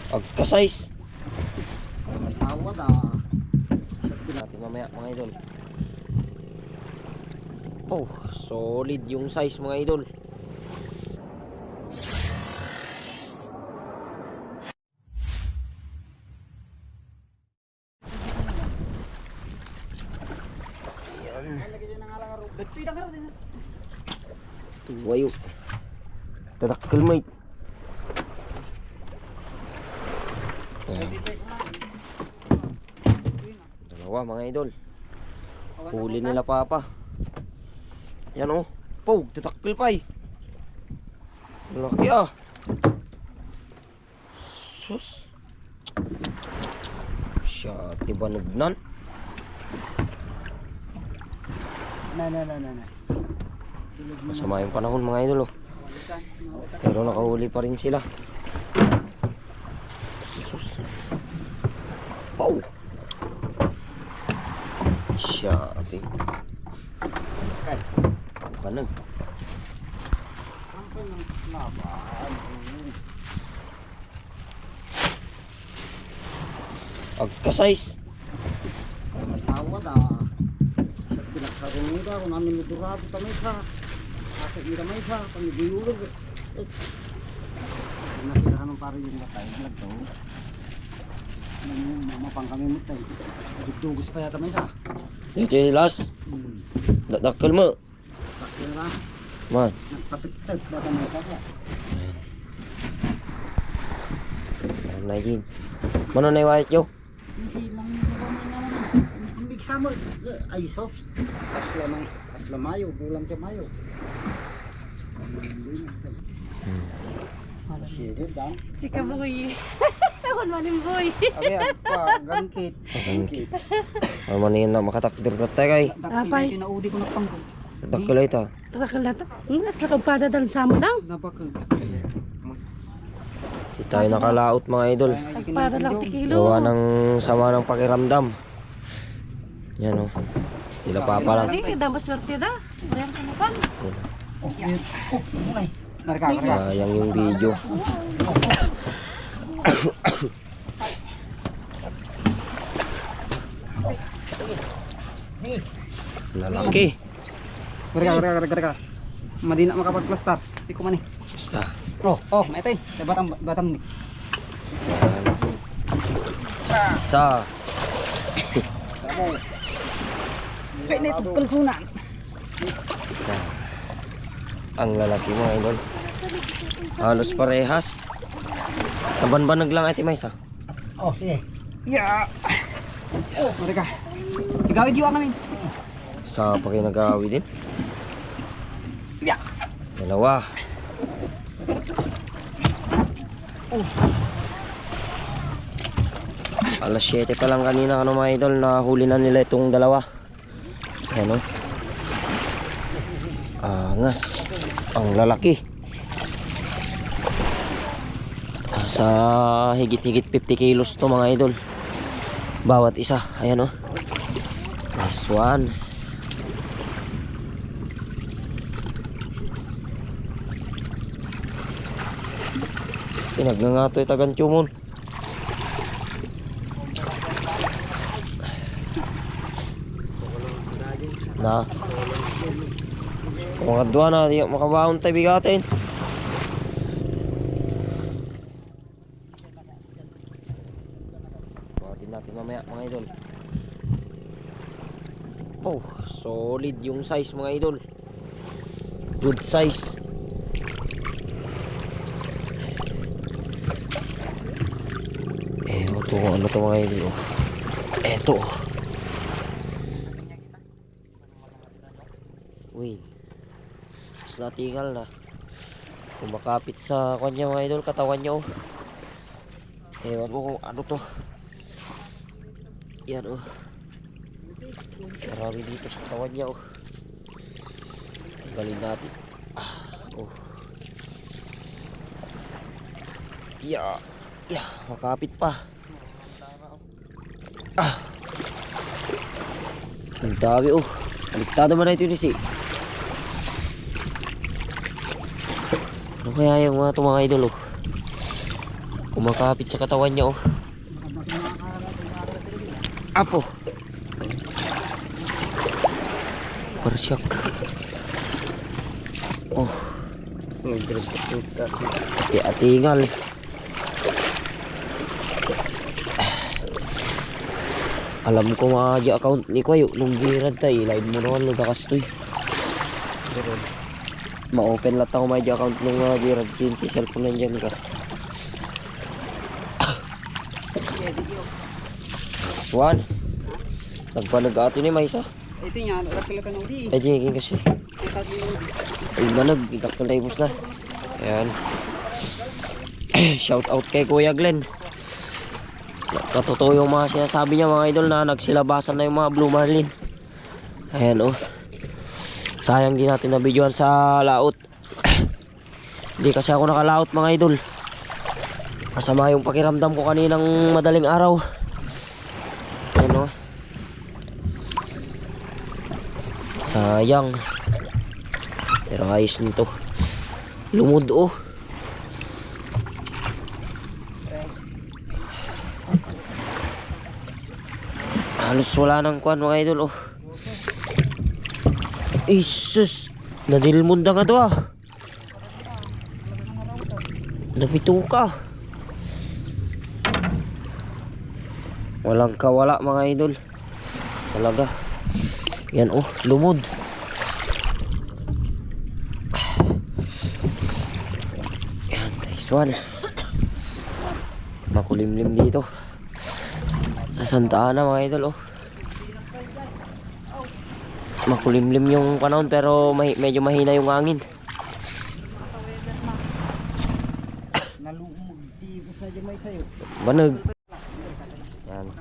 Pagka-size. Asawa da. Natin mamaya mga idol. Oh, solid yung size mga idol. Tuwayo. Tadakkel mate. Dalawa mga idol. Huli nila papa. Yan oh. Pog, tatakil pa eh. Laki ah. Sus. Siya, tibanugnan. Na. Masama yung panahon mga idol oh. Pero nakahuli pa rin sila. Sus. Pow. Siya, ate. Panag. Pagka-size. Asawa da. Sa pinagsarong nila kung namin nudurado tamay sa. Sa ira may sa pamigiyulog. Nakita ka ng pari yung matay. Nagdaw. Mamapang kami mutay. Dugtugos pa yata may sa. Ito yung last. Dakil mo. Takil na. Man. Nagpapitag bata may sa. Nagin. Mana na iwayat yo? Hindi lang naman. Big summer. Ay sauce. Asla mayo. Bulan ka mayo. Sige dan. Si Kaboy. Ewan man yung boy. Abi apa gangkit. Gangkit. Manin na makatakdir ka kay. Apay. Tinaudi ko na pangko. Dakil ita. Takakal na ta. Asla kang padadal sa mo lang. Napaka. Di tayo nakalaot mga idol. Pagpada lang tikilo. Gawa ng sama ng pakiramdam. Yan oh. Sila papa lang. Hindi, damas swerte da. Ayan ka na pan. Sayang yung video. Lalaki. Mereka. Madina makapagplastar. Pasti ko man eh. Basta. May tayo. Batam ni. Sa. Kaya na ito palsunan. Sa. Ang lalaki mga idol. Halos parehas. Taban-banag lang ati Maysa. Sige. Yeah. Mereka. Igawid yung namin. Sa pakinagawi din. Yeah. Dalawa. Alas 7 pa lang kanina ano mga idol, nahuli na nila itong dalawa. Ano? Angas. Ang lalaki. Sa higit-higit 50 kilos to mga idol. Bawat isa. Ayan oh. Nice one. Pinagnganga to itagan tiyumon. Na. Kung adwa na, di makabaon tayo bigatin. Bawatin natin mamaya mga idol. Oh, solid yung size mga idol. Good size. Ito kung ano to mga idol. Eto. Uy. Mas natingal na. Kumakapit sa kanya mga idol, katawan niya oh. Ewan ko kung ano to. Yan oh. Marami dito sa katawan niya oh. Tanggalin natin. Oh. Yeah. Yeah, makapit pa. Ang dami oh. Aliktado man na ito ni si. kaya yung mga ito mga idol oh. Kumakapit sa katawan niya oh. Apo. Persyak. Oh. Ati-atingal. Alam ko mga di account ni Kuya nung girad tayo. Live mo naman ludakas to eh. Ma-open lahat ako mga di account nung girad. Kinti cellphone na dyan ka. Swan. Nagpanag-ato ni Maisa. Ito niya, nakakilatan ako di. Ay di kasi. Ay manag. Itakto na ibos na. Ayan. Shout out kay Kuya Glenn. Katotoo yung mga sinasabi niya mga idol na nagsilabasan na yung mga Blue Marlin. Ayan oh. Sayang din natin na videoan sa laot. Hindi kasi ako nakalaot mga idol. Masama yung pakiramdam ko kaninang madaling araw. Ayan oh. Sayang. Pero ayos nito. Lumod oh. Halos wala nang kuwan mga idol oh. Isus. Nadilmunda nga to ah. Nabitong ka. Walang kawala mga idol. Talaga. Yan oh. Lumod. Yan. Nice one. Makulimlim dito. Sa Santa Ana mga idol oh. Makulimlim yung panahon pero medyo mahina yung hangin. Nalumog, tibos na dyan may sayo. Banag. Yan.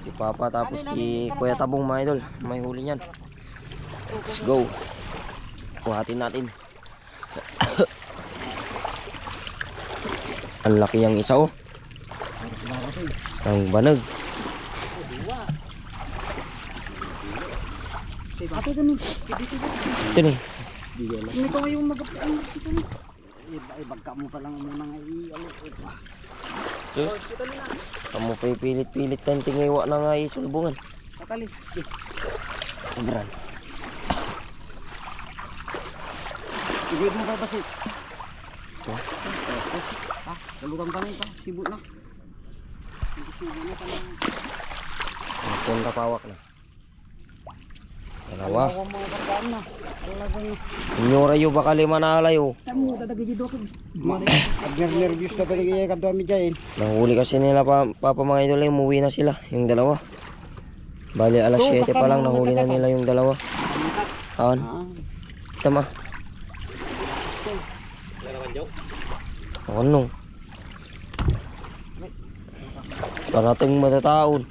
Si Papa tapos si Kuya Tabong mga idol. May huli niyan. Let's go. Kuhatin natin. Ang laki yung isa oh. Ang banag. Ate ganun. Ito ni. Hindi ko yung mag-apaan. Ibagka mo pa lang muna nga i-alok. Sus. Kamu pa pilit-pilit kan tingiwa na nga isulbungan. Katalis. Sobran. Igid mo pa basit. Dalutang tanin pa. Sibut na. Sibut na pa lang. Punta pawak na. Dalawa. Ang mga pagkaan na. Talagang. Inyora yung baka lima na alay oh. Kamu dadagay dito ako. Nervous na pala kaya kadami dyan. Nahuli kasi nila papa mga idol yung umuwi na sila. Yung dalawa. Bali alas 7 pa lang nahuli na nila yung dalawa. Awan. Tama. Ano? Parating matataon.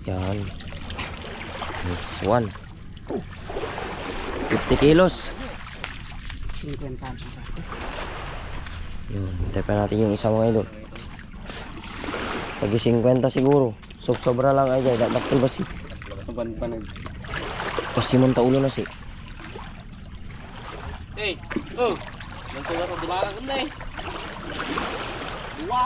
Yan. This one. 50 kilos. 50. Yun. Hintay pa natin yung isa mga idol. Pag 50 siguro. Sobra lang ay dyan. Daktil ba si? Kasi manta ulo na si. Hey, oh, nanti ako dilarang na eh. Dua.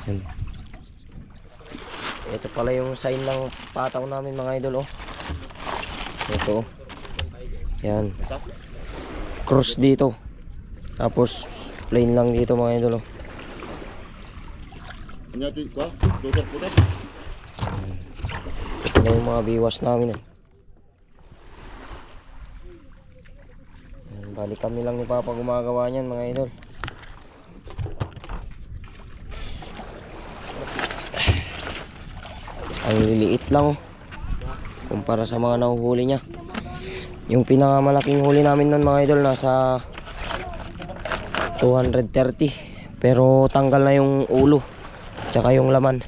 Yan. Ito pala yung sign ng pataw namin mga idol oh. Ito. Yan. Cross dito. Tapos plain lang dito mga idol oh. Ano ito ko? Putet. Ito na yung mga biwas namin eh. Yan, balik kami lang ni Papa gumagawa niyan mga idol. Ang liliit lang oh. Kumpara sa mga nahuhuli niya. Yung pinakamalaking huli namin nun mga idol nasa 230. Pero tanggal na yung ulo tsaka yung laman.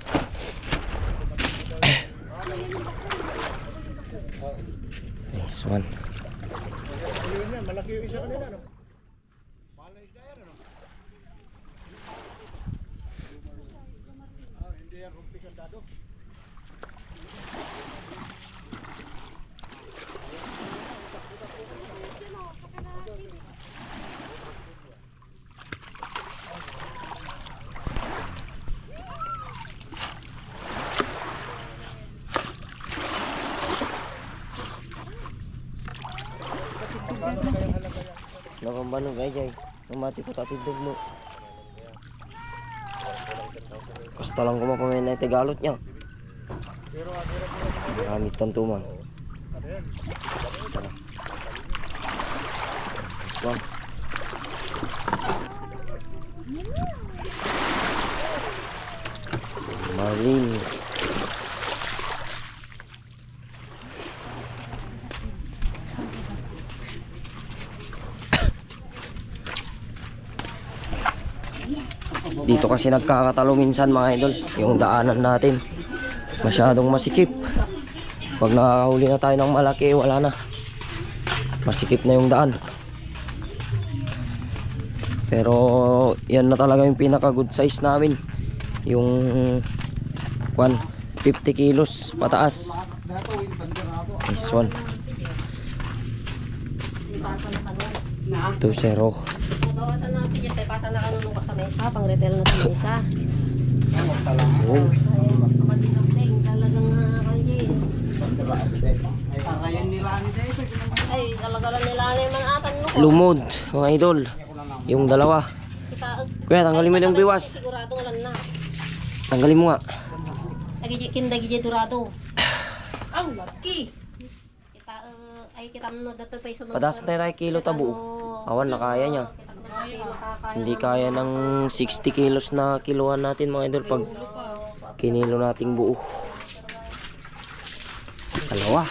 Nice one. Nakambanog ay jay. Namati ko tatidog mo. Basta lang kumapamay na itigalot niya. Maramit tantuman. Basta lang. Basta lang. Marlin. Dito kasi nagkakatalo minsan mga idol, yung daanan natin masyadong masikip. Pag nakakahuli na tayo ng malaki, wala na, masikip na yung daan. Pero yan na talaga yung pinaka good size namin, yung 50 kilos pataas. This one 2-0. Bawasan natin yan, tayo pasa na kanunong ka sa mesa, pang retail na sa mesa. Yun. Ay, talagang kanji. Ay, talagang nila na yung manatan mo. Lumod mga idol, yung dalawa. Kuya, tanggalin mo yung biwas. Sigurado walang na. Tanggalin mo nga. Nagigit durado. Ang laki. Kita mo na ito pa yung Pataas na tayo kilo tabo. Awan na kaya niya. Hindi kaya ng 60 kilos na kiluhan natin mga idol pag kinilo nating buo. Dalawa.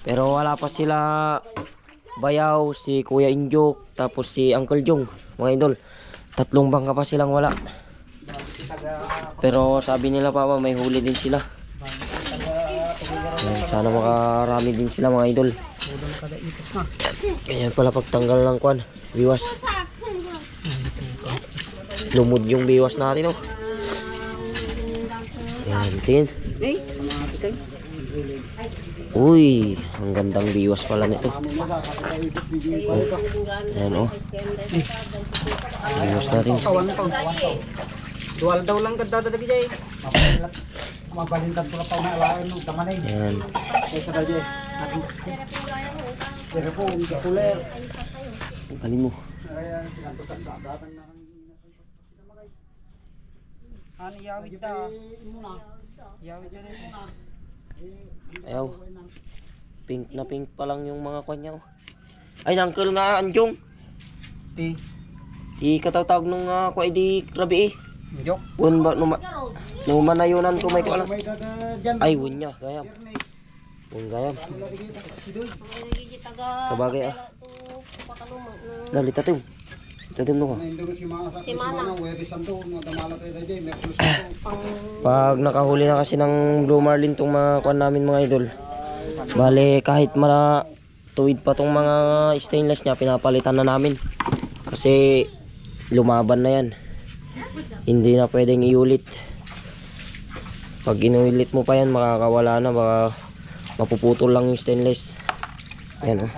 Pero wala pa sila Bayaw, si Kuya Injok, tapos si Uncle Jong mga idol. 3 bangka pa silang wala. Pero sabi nila papa may huli din sila. Ayan, sana makarami din sila mga idol. Kaya pala pagtanggal ng kwan, biwas. Lumod yung biwas natin oh. Ayan, tin. Uy, ang gandang biwas pala nito. Ayan oh. Biwas natin. Dual daw lang ganda talaga jay. Mabalintad pula pa na alain no tamanay. Ayan. Esa daw Pero po kuler. Galing mo. Ano yawit ta? Yawit na muna. Ayaw. Pink na pink pa lang yung mga kwan niya oh. Ay, Uncle nga Anjong. Di katawtawag nung kwa di grabe eh. Jok. Wun ba numanayunan ko may ko alam. May dada diyan. Ay, wun niya, gayam. Wun gayam. Sabagay ah. Dali tatim. Tatim no ka. Si Mana. Webis santo no damala tayo jay, Merkulis santo. Pag nakahuli na kasi ng Blue Marlin tong mga kwan namin mga idol. Bale kahit tuwid pa tong mga stainless niya pinapalitan na namin. Kasi lumaban na yan. Hindi na pwedeng iulit. Pag inulit mo pa yan makakawala na, baka mapuputol lang yung stainless. Ayan oh.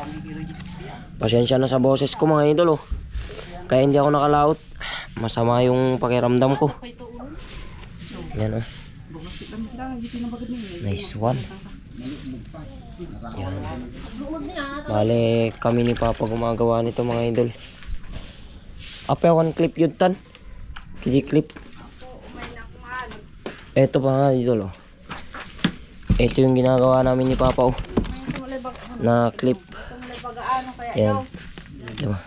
Pasensya na sa boses ko mga idol oh. Kaya hindi ako nakalaot. Masama yung pakiramdam ko. Ayan oh. Nice one. Ayan. Bale kami ni Papa gumagawa nito mga idol. Apa one clip yun tan? Kiji clip. Ito pa nga dito lo. Ito yung ginagawa namin ni Papa oh. Na clip. Yan. Diba?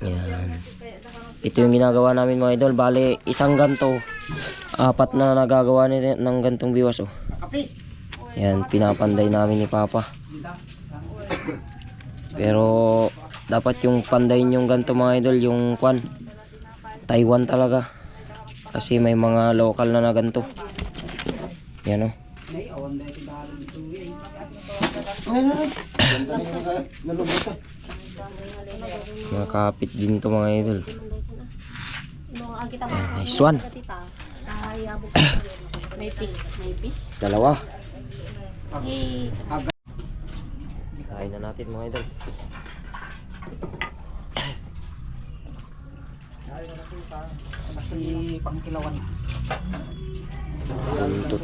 Yan. Ito yung ginagawa namin mga idol. Bale isang ganto. 4 na nagagawa ng gantong biwas oh. Yan, pinapanday namin ni Papa. Pero dapat yung pandayin yung ganto mga idol, yung kwan Taiwan talaga. Kasi may mga local na ganto. Yan oh. Mga kapit din to mga idol. kita Nice one. Kahayabog May fish. May fish. Dalawa. Eh, Kain na natin mga idol. Kasi pangkilawan. Buntot.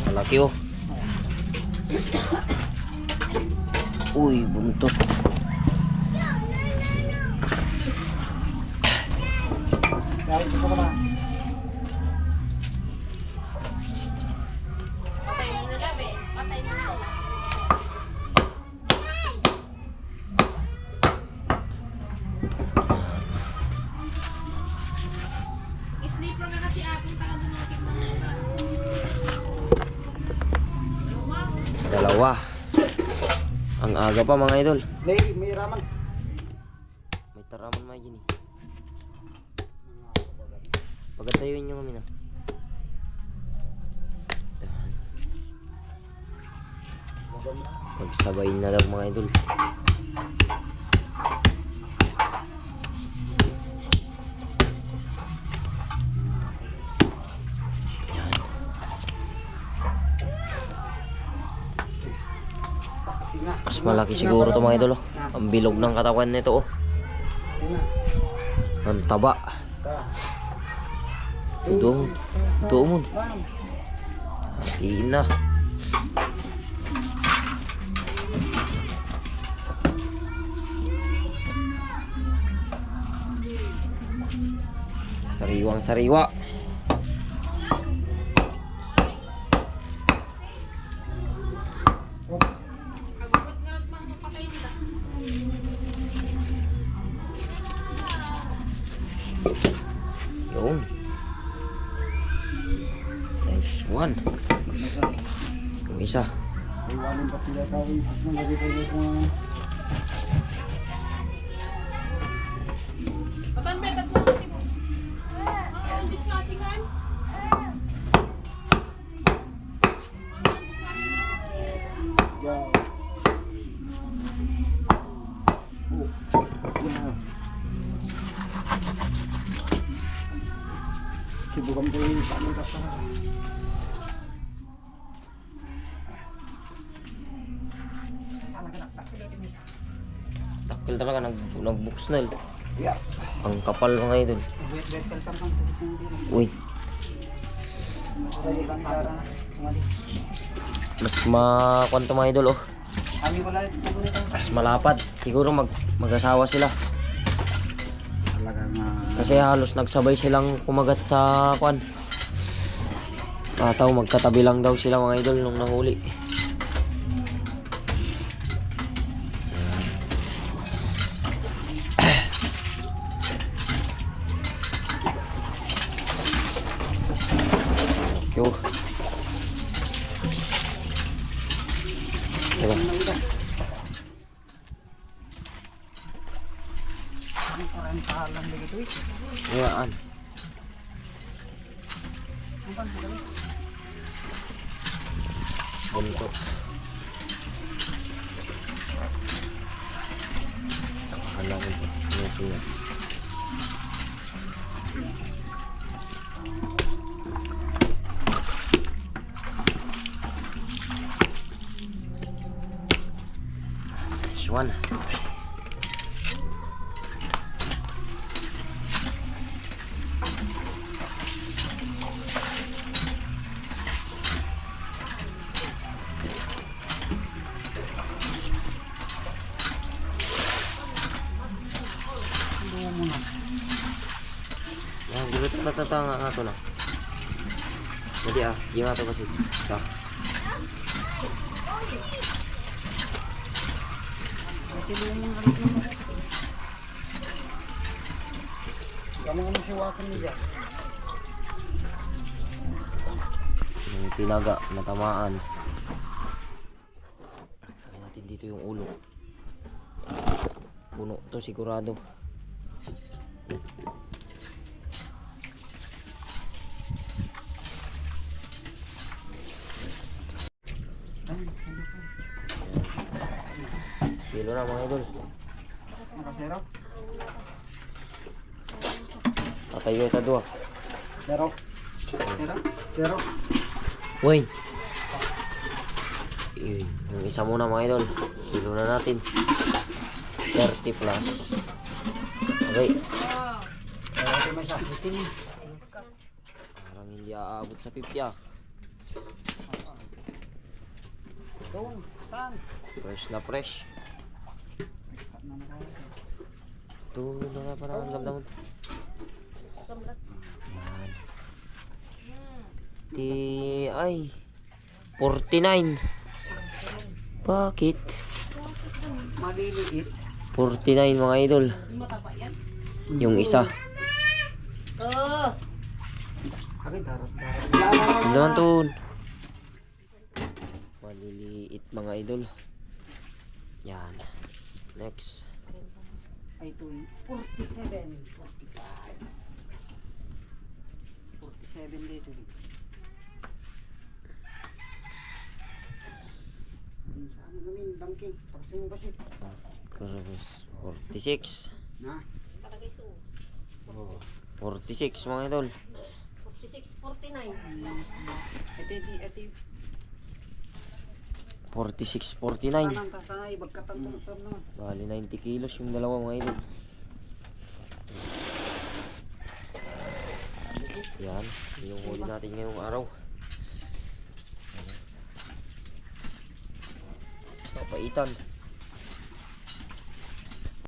Malaki oh. Uy, buntot. Dahil ito ko na. patay mo nila, be. Patay mo nila. Sleeper ka kasi apong taka doon nakikita mo ka. Dalawa. Ang aga pa mga idol. May raman. May taraman mga gini. Pagatayuin nyo kami na. Magsabayin na daw mga idol. Yan. Mas malaki siguro to mga idol oh. Ang bilog ng katawan nito oh. Ang taba. Doon. Doon. Hatiin na. Sariwang sariwa. Agupot nga lang magpatay nila. Yun. Nice one. Yung isa. Iwanin pa sila tao. Ipas na lagi tayo kung Patan, be, tatlo ko mo. Ang discussing-an. yaw. Yaw. Sibukan ko yung tamang kasa. Takil talaga. Nag-buksnel. Yeah. Ang kapal mga idol. Uy. Mas makwento mga idol oh. Mas malapad. Siguro mag-asawa sila. Talagang Kasi halos nagsabay silang kumagat sa kwan. Ataw magkatabi lang daw sila mga idol nung nahuli. Yo. Diba? Yan. Buntot. Nakakalangin pa. Puso yan. Nice one. Yan, gulit na tatanga nga to na. Jadi gimana to kasi? Dah. Kamu ano siwakan niya? Yung tinaga, natamaan. Kaya natin dito yung ulo. Puno to sigurado. kilo na mga idol. Nakasero? Tatayo ito doon. Zero. Zero? Zero. Uy. Yun, yung isa muna mga idol. Kilo na natin. 30 plus. Okay. Ito may siya. Itin. Parang hindi aabot sa 50 ah. Doon. Tan. Fresh na fresh. Ito na nga parang ang damdaman. Yan. Ay 49. Bakit? Maliliit. 49 mga idol. Mataba yan. Yung isa. Oh! Akin darap. Ano naman to? Maliliit mga idol. Yan. Next. Ay ito 47. 45. 47 dito. Sa ano namin, bangking. Tapos yung basit. Cross 46. Na. Palagay so. 46 mga idol. 46, 49. Ito. 46, 49. Tanang tatay, bagkatang naman. Bali 90 kilos yung dalawa mga idol. Yan, yung huli natin ngayong araw. Papaitan.